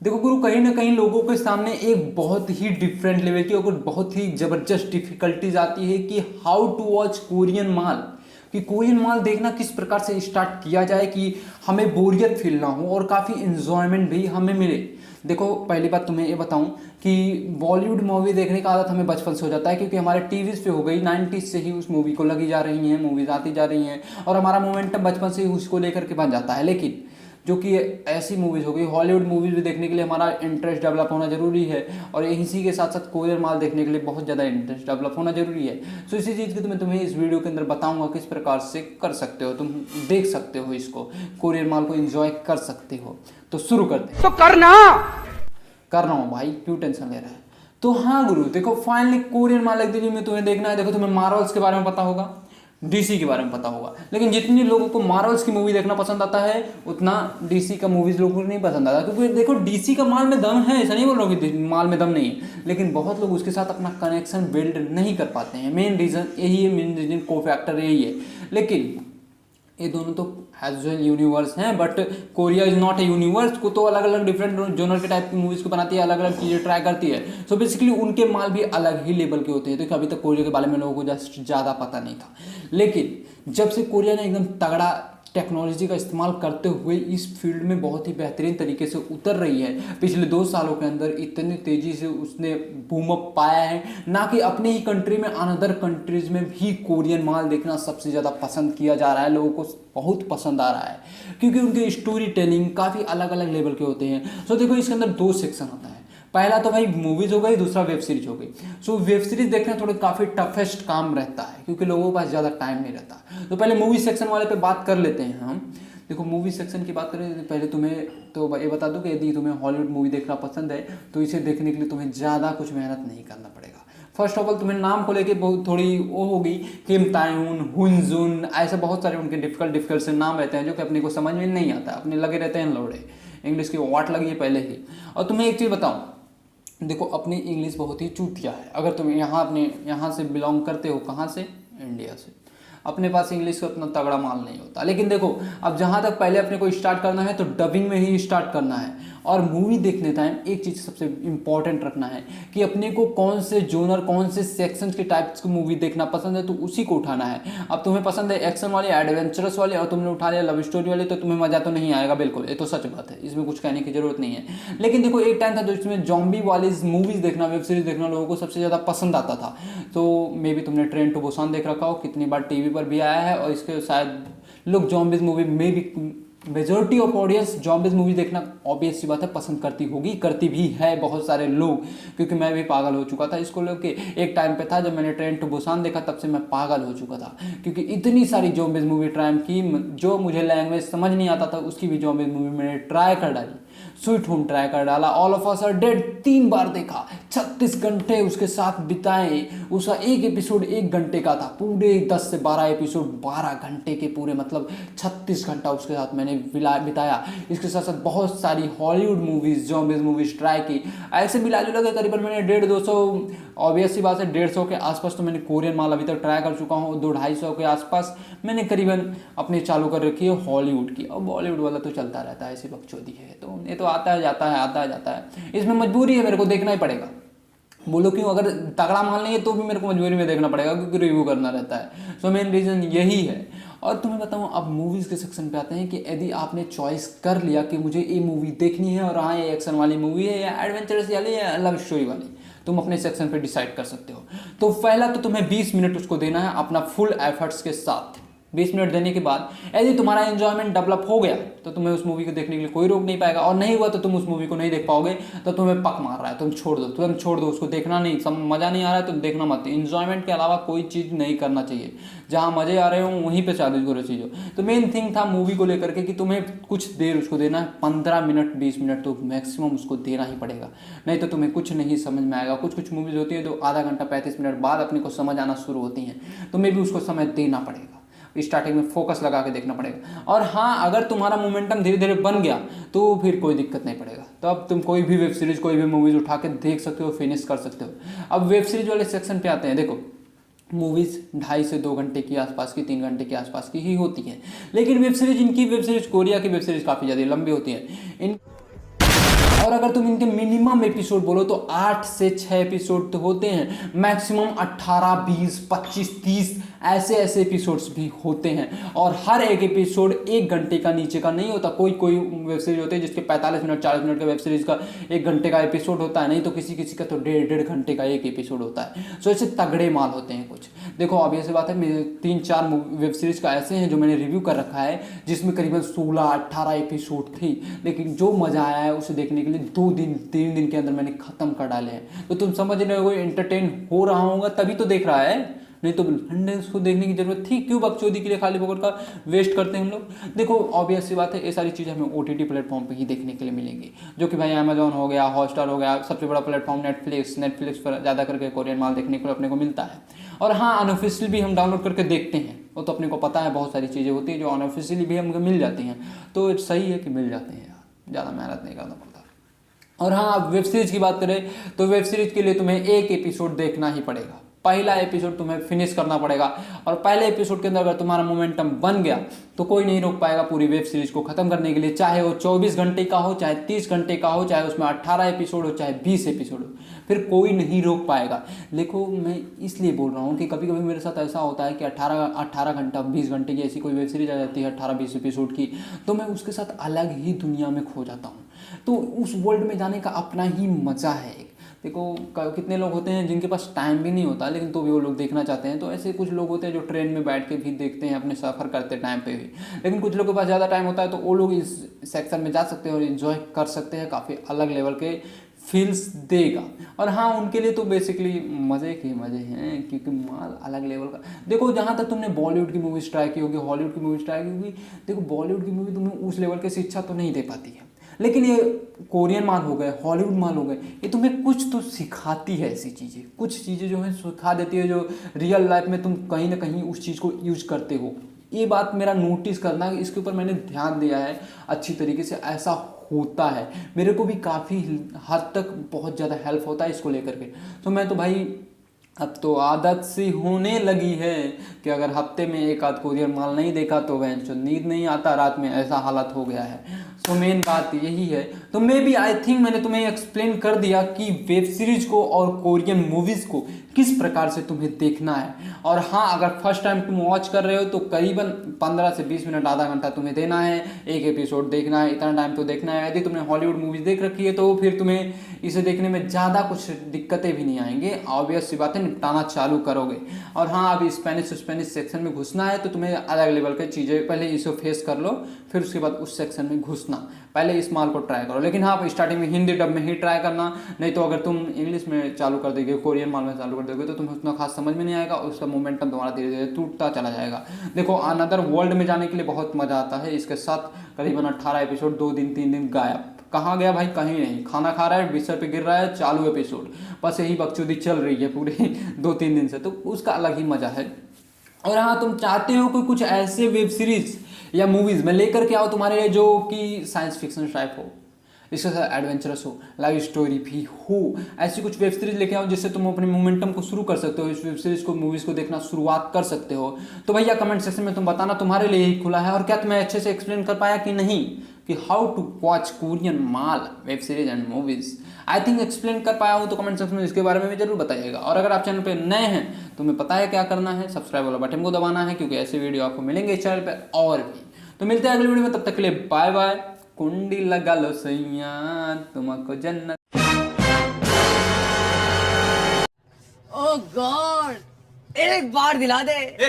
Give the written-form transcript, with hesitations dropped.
देखो गुरु, कहीं ना कहीं लोगों के सामने एक बहुत ही डिफरेंट लेवल की और बहुत ही जबरदस्त डिफिकल्टीज आती है कि हाउ टू वॉच कोरियन माल, कि कोरियन माल देखना किस प्रकार से स्टार्ट किया जाए कि हमें बोरियत फील ना हो और काफ़ी इन्जॉयमेंट भी हमें मिले। देखो पहली बात तुम्हें ये बताऊं कि बॉलीवुड मूवी देखने का आदत हमें बचपन से हो जाता है, क्योंकि हमारे टीवीज़ पे हो गई 90s से ही उस मूवी को लगी जा रही हैं, मूवीज आती जा रही हैं और हमारा मोमेंटम बचपन से ही उसको लेकर के बन जाता है। लेकिन जो कि ऐसी मूवीज़ हो गई, हॉलीवुड मूवीज़ भी देखने के लिए हमारा इंटरेस्ट डेवलप होना जरूरी है और इसी के साथ साथ कोरियन माल देखने के लिए बहुत ज़्यादा इंटरेस्ट डेवलप होना जरूरी है। सो इसी चीज़ की तो मैं तुम्हें इस वीडियो के अंदर बताऊंगा किस प्रकार से कर सकते हो, तुम देख सकते हो इसको, कोरियन माल को एंजॉय कर सकते हो। तो शुरू करते हैं। तो करना कर रहा हूँ भाई, क्यों टेंशन ले रहा है। तो हाँ गुरु, देखो फाइनली कोरियन माल एक दिन में तुम्हें देखना है। देखो तुम्हें मार्वल्स के बारे में पता होगा, डीसी के बारे में पता होगा, लेकिन जितने लोगों को मार्वल्स की मूवी देखना पसंद आता है उतना डीसी का मूवीज लोगों को नहीं पसंद आता, क्योंकि देखो डीसी का माल में दम है, ऐसा नहीं बोल रहा हूँ कि माल में दम नहीं है, लेकिन बहुत लोग उसके साथ अपना कनेक्शन बिल्ड नहीं कर पाते हैं। मेन रीज़न यही है, मेन रीजन को फैक्टर यही है। लेकिन ये दोनों तो एज वेल यूनिवर्स हैं, but Korea is not a universe. को तो अलग अलग डिफरेंट जोनर के टाइप की मूवीज को बनाती है, अलग अलग चीज़ें ट्राई करती है। सो बेसिकली उनके माल भी अलग ही लेवल के होते हैं। तो अभी तक कोरिया के बारे में लोगों को जस्ट ज़्यादा पता नहीं था, लेकिन जब से कोरिया ने एकदम तगड़ा टेक्नोलॉजी का इस्तेमाल करते हुए इस फील्ड में बहुत ही बेहतरीन तरीके से उतर रही है, पिछले 2 सालों के अंदर इतनी तेज़ी से उसने बूम अप पाया है, ना कि अपने ही कंट्री में अनदर कंट्रीज में भी कोरियन माल देखना सबसे ज़्यादा पसंद किया जा रहा है, लोगों को बहुत पसंद आ रहा है, क्योंकि उनके स्टोरी टेलिंग काफ़ी अलग अलग लेवल के होते हैं। सो देखो इसके अंदर 2 सेक्शन होता है, पहला तो भाई मूवीज हो गई, दूसरा वेब सीरीज हो गई। सो वेब सीरीज देखना थोड़ा काफ़ी टफेस्ट काम रहता है, क्योंकि लोगों के पास ज़्यादा टाइम नहीं रहता। तो पहले मूवी सेक्शन वाले पे बात कर लेते हैं हम। देखो मूवी सेक्शन की बात करें तो पहले तुम्हें तो ये बता दूं कि यदि तुम्हें हॉलीवुड मूवी देखना पसंद है तो इसे देखने के लिए तुम्हें ज़्यादा कुछ मेहनत नहीं करना पड़ेगा। फर्स्ट ऑफ ऑल तुम्हें नाम को लेके बहुत थोड़ी वो होगी, किम तायून, हुनजुन, ऐसे बहुत सारे उनके डिफिकल्ट से नाम रहते हैं जो कि अपने को समझ में नहीं आता, अपने लगे रहते हैं लौड़े, इंग्लिश की वाट लगी है पहले ही। और तुम्हें एक चीज़ बताऊँ, देखो अपनी इंग्लिश बहुत ही चूतिया है। अगर तुम यहाँ से बिलोंग करते हो, कहाँ से, इंडिया से, अपने पास इंग्लिश का उतना तगड़ा माल नहीं होता। लेकिन देखो अब जहाँ तक पहले अपने को स्टार्ट करना है तो डबिंग में ही स्टार्ट करना है। और मूवी देखने टाइम एक चीज़ सबसे इंपॉर्टेंट रखना है कि अपने को कौन से जोनर, कौन से सेक्शन के टाइप्स की मूवी देखना पसंद है तो उसी को उठाना है। अब तुम्हें पसंद है एक्शन वाली, एडवेंचरस वाली, और तुमने उठा लिया लव स्टोरी वाली, तो तुम्हें मज़ा तो नहीं आएगा, बिल्कुल, ये तो सच बात है, इसमें कुछ कहने की जरूरत नहीं है। लेकिन देखो एक टाइम था जो इसमें जॉम्बी वाली मूवीज़ देखना, वेब सीरीज देखना लोगों को सबसे ज़्यादा पसंद आता था। तो मे भी तुमने ट्रेन टू बुसान देख रखा हो, कितनी बार टीवी पर भी आया है, और इसके शायद लोग जॉम्बीज मूवी में भी, majority of audience zombies movie देखना ऑब्वियस सी बात है पसंद करती होगी, करती भी है बहुत सारे लोग, क्योंकि मैं भी पागल हो चुका था इसको लेके। एक टाइम पे था जब मैंने ट्रेन टू बुसान देखा, तब से मैं पागल हो चुका था, क्योंकि इतनी सारी जॉम्बीज मूवी ट्राई की, जो मुझे लैंग्वेज समझ नहीं आता था उसकी भी जॉम्बीज मूवी मैंने ट्राई कर डाली। स्वीट होम ट्राई कर डाला, all of us are dead 3 बार देखा, 36 घंटे उसके साथ बिताए। उसका एक एपिसोड 1 घंटे का था, पूरे 10 से 12 एपिसोड 12 घंटे के पूरे, मतलब 36 घंटा उसके साथ मैंने बिताया। इसके साथ साथ बहुत सारी Hollywood movies, zombies movies try की। ऐसे मिला जुला के करीबन मैंने 150-200, ऑब्वियस सी बात है 150 के आसपास तो मैंने कोरियन माल अभी तक ट्राई कर चुका हूँ। 200-250 के आसपास मैंने करीबन अपने चालू कर रखी है हॉलीवुड की। और बॉलीवुड वाला तो चलता रहता है, ऐसी बकचोदी है, तो ये तो आता है जाता है, आता है जाता है, इसमें मजबूरी है, मेरे को देखना ही पड़ेगा। बोलो क्यों, अगर तगड़ा माल नहीं है तो भी मेरे को मजबूरी में देखना पड़ेगा, क्योंकि रिव्यू करना रहता है। सो मेन रीज़न यही है। और तुम्हें बताऊं, अब मूवीज़ के सेक्शन पे आते हैं कि यदि आपने चॉइस कर लिया कि मुझे ये मूवी देखनी है, और हाँ ये एक्शन वाली मूवी है, या एडवेंचरस वाली, या लव स्टोरी वाली, तुम अपने सेक्शन पे डिसाइड कर सकते हो। तो पहला तो तुम्हें 20 मिनट उसको देना है अपना फुल एफर्ट्स के साथ। 20 मिनट देने के बाद यदि तुम्हारा एंजॉयमेंट डेवलप हो गया तो तुम्हें उस मूवी को देखने के लिए कोई रोक नहीं पाएगा, और नहीं हुआ तो तुम उस मूवी को नहीं देख पाओगे, तो तुम्हें पक मार रहा है, तुम छोड़ दो, तुरंत छोड़ दो उसको, देखना नहीं, सब मज़ा नहीं आ रहा है तो देखना मत। एंजॉयमेंट के अलावा कोई चीज़ नहीं करना चाहिए, जहाँ मज़े आ रहे हो वहीं पर चालू करो चीज़ों। तो मेन थिंग था मूवी को लेकर के कि तुम्हें कुछ देर उसको देना है, 15 मिनट 20 मिनट तो मैक्सिमम उसको देना ही पड़ेगा, नहीं तो तुम्हें कुछ नहीं समझ में आएगा। कुछ मूवीज़ होती हैं जो आधा घंटा 35 मिनट बाद अपने को समझ आना शुरू होती हैं, तुम्हें भी उसको समय देना पड़ेगा, स्टार्टिंग में फोकस लगा के देखना पड़ेगा। और हाँ, अगर तुम्हारा मोमेंटम धीरे धीरे बन गया तो फिर कोई दिक्कत नहीं पड़ेगा, तो अब तुम कोई भी वेब सीरीज, कोई भी मूवीज उठा के देख सकते हो, फिनिश कर सकते हो। अब वेब सीरीज वाले सेक्शन पे आते हैं। देखो मूवीज़ 2.5 से 2 घंटे की आसपास की, 3 घंटे के आसपास की ही होती हैं, लेकिन वेब सीरीज, इनकी वेब सीरीज, कोरिया की वेब सीरीज काफ़ी ज़्यादा लंबी होती हैं। इन और अगर तुम इनके मिनिमम एपिसोड बोलो तो 8 से 6 एपिसोड तो होते हैं, मैक्सिमम 18, 20, 25, 30 ऐसे ऐसे एपिसोड्स भी होते हैं। और हर एक एपिसोड 1 घंटे का नीचे का नहीं होता। कोई कोई वेब सीरीज होते हैं जिसके 45 मिनट 40 मिनट का वेब सीरीज का 1 घंटे का एपिसोड होता है, नहीं तो किसी किसी का तो 1.5 घंटे का एक एपिसोड होता है। सो ऐसे तगड़े माल होते हैं कुछ। देखो अब ऐसी बात है, मेरे 3-4 वेब सीरीज का ऐसे हैं जो मैंने रिव्यू कर रखा है जिसमें करीबन 16-18 एपिसोड थी, लेकिन जो मज़ा आया है उसे देखने के लिए 2-3 दिन के अंदर मैंने ख़त्म कर डाले हैं। तो तुम समझ रहे हो, एंटरटेन हो रहा होगा तभी तो देख रहा है, नहीं तो ठंडे उसको देखने की जरूरत थी क्यों? बकचोदी के लिए खाली पकड़ का वेस्ट करते हैं हम लोग। देखो ऑब्वियस सी बात है, ये सारी चीज़ें हमें OTT प्लेटफॉर्म पे ही देखने के लिए मिलेंगी, जो कि भाई अमेजॉन हो गया, हॉटस्टार हो गया, सबसे बड़ा प्लेटफॉर्म नेटफ्लिक्स पर ज़्यादा करके कोरियन माल देखने को अपने को मिलता है। और हाँ, अनऑफिशियल भी हम डाउनलोड करके देखते हैं, वो तो अपने को पता है, बहुत सारी चीज़ें होती हैं जो अनऑफिशियली भी हमको मिल जाती हैं, तो सही है कि मिल जाते हैं यार, ज़्यादा मेहनत नहीं करना पड़ता। और हाँ, वेब सीरीज की बात करें तो वेब सीरीज के लिए तुम्हें एक एपिसोड देखना ही पड़ेगा, पहला एपिसोड तुम्हें फिनिश करना पड़ेगा। और पहले एपिसोड के अंदर अगर तुम्हारा मोमेंटम बन गया तो कोई नहीं रोक पाएगा पूरी वेब सीरीज को ख़त्म करने के लिए, चाहे वो 24 घंटे का हो, चाहे 30 घंटे का हो, चाहे उसमें 18 एपिसोड हो, चाहे 20 एपिसोड हो, फिर कोई नहीं रोक पाएगा। देखो मैं इसलिए बोल रहा हूँ कि कभी कभी मेरे साथ ऐसा होता है कि 18 घंटा 20 घंटे की ऐसी कोई वेब सीरीज आ जाती है 18-20 एपिसोड की, तो मैं उसके साथ अलग ही दुनिया में खो जाता हूँ। तो उस वर्ल्ड में जाने का अपना ही मज़ा है। देखो कितने लोग होते हैं जिनके पास टाइम भी नहीं होता लेकिन तो भी वो लोग देखना चाहते हैं, तो ऐसे कुछ लोग होते हैं जो ट्रेन में बैठ के भी देखते हैं अपने सफ़र करते टाइम पे भी। लेकिन कुछ लोगों के पास ज़्यादा टाइम होता है तो वो लोग इस सेक्शन में जा सकते हैं और इन्जॉय कर सकते हैं, काफ़ी अलग लेवल के फील्स देगा। और हाँ, उनके लिए तो बेसिकली मज़े के मज़े हैं, क्योंकि माल अलग लेवल का। देखो जहाँ तक तुमने बॉलीवुड की मूवीज़ ट्राई की होगी, हॉलीवुड की मूवीज़ ट्राई की होगी, देखो बॉलीवुड की मूवी तुम्हें उस लेवल की शिक्षा तो नहीं दे पाती है, लेकिन ये कोरियन माल हो गए, हॉलीवुड माल हो गए, ये तुम्हें कुछ तो सिखाती है। ऐसी चीज़ें, कुछ चीज़ें जो है सिखा देती है जो रियल लाइफ में तुम कहीं ना कहीं उस चीज़ को यूज करते हो। ये बात मेरा नोटिस करना, इसके ऊपर मैंने ध्यान दिया है अच्छी तरीके से, ऐसा होता है। मेरे को भी काफ़ी हद तक बहुत ज़्यादा हेल्प होता है इसको लेकर के। तो मैं तो भाई अब तो आदत सी होने लगी है कि अगर हफ्ते में एक आध कोरियन माल नहीं देखा तो वह जो नींद नहीं आता रात में, ऐसा हालत हो गया है। तो मेन बात यही है। तो मे बी आई थिंक मैंने तुम्हें एक्सप्लेन कर दिया कि वेब सीरीज को और कोरियन मूवीज़ को किस प्रकार से तुम्हें देखना है। और हाँ, अगर फर्स्ट टाइम तुम वॉच कर रहे हो तो करीबन 15 से 20 मिनट, आधा घंटा तुम्हें देना है, एक एपिसोड देखना है, इतना टाइम तो देखना है। यदि तुमने हॉलीवुड मूवीज़ देख रखी है तो फिर तुम्हें इसे देखने में ज़्यादा कुछ दिक्कतें भी नहीं आएंगे, ऑब्वियस सी बात है, निपटाना चालू करोगे। और हाँ, अभी स्पेनिश सेक्शन में घुसना है तो तुम्हें अलग लेवल की चीज़ें पहले इसे फेस कर लो, फिर उसके बाद उस सेक्शन में घुसना, पहले इस माल को ट्राई करो। लेकिन हाँ, स्टार्टिंग में हिंदी डब में ही ट्राई करना, नहीं तो अगर तुम इंग्लिश में चालू कर दोगे, कोरियन माल में चालू कर दोगे तो तुम्हें उतना खास समझ में नहीं आएगा, उसका मोमेंटम तुम्हारा धीरे धीरे टूटता चला जाएगा। देखो अनदर वर्ल्ड में जाने के लिए बहुत मज़ा आता है, इसके साथ करीबन 18 एपिसोड 2 दिन 3 दिन गायब। कहाँ गया भाई? कहीं नहीं, खाना खा रहा है, बिस्तर पे गिर रहा है, चालू एपिसोड, बस यही बकचोदी चल रही है पूरे 2-3 दिन से, तो उसका अलग ही मज़ा है। और हाँ, तुम चाहते हो कि कुछ ऐसे वेब सीरीज या मूवीज़ में लेकर के आओ तुम्हारे लिए जो कि साइंस फिक्शन टाइप हो, इसके साथ एडवेंचरस हो, लाइव स्टोरी भी हो, ऐसी कुछ वेब सीरीज लेके आओ जिससे तुम अपने मोमेंटम को शुरू कर सकते हो, इस वेब सीरीज को, मूवीज़ को देखना शुरुआत कर सकते हो। तो भैया कमेंट सेक्शन में तुम बताना, तुम्हारे लिए ही खुला है। और क्या तुम्हें अच्छे से एक्सप्लेन कर पाया कि नहीं कि how to watch Korean mall web series and movies? I think explain कर पाया हूँ, तो कमेंट सेक्शन में इसके बारे में भी जरूर बताइएगा। और अगर आप चैनल पे नए हैं तो तुम्हें पता है क्या करना है, सब्सक्राइब वाला बटन को दबाना है, क्योंकि ऐसे वीडियो आपको मिलेंगे इस चैनल पर और भी। तो मिलते हैं अगले वीडियो में, तब तक के लिए बाय बाय। कुंडी लगा लो सैया तुमको जन्नत। ओह गॉड, एक बार दिला दे।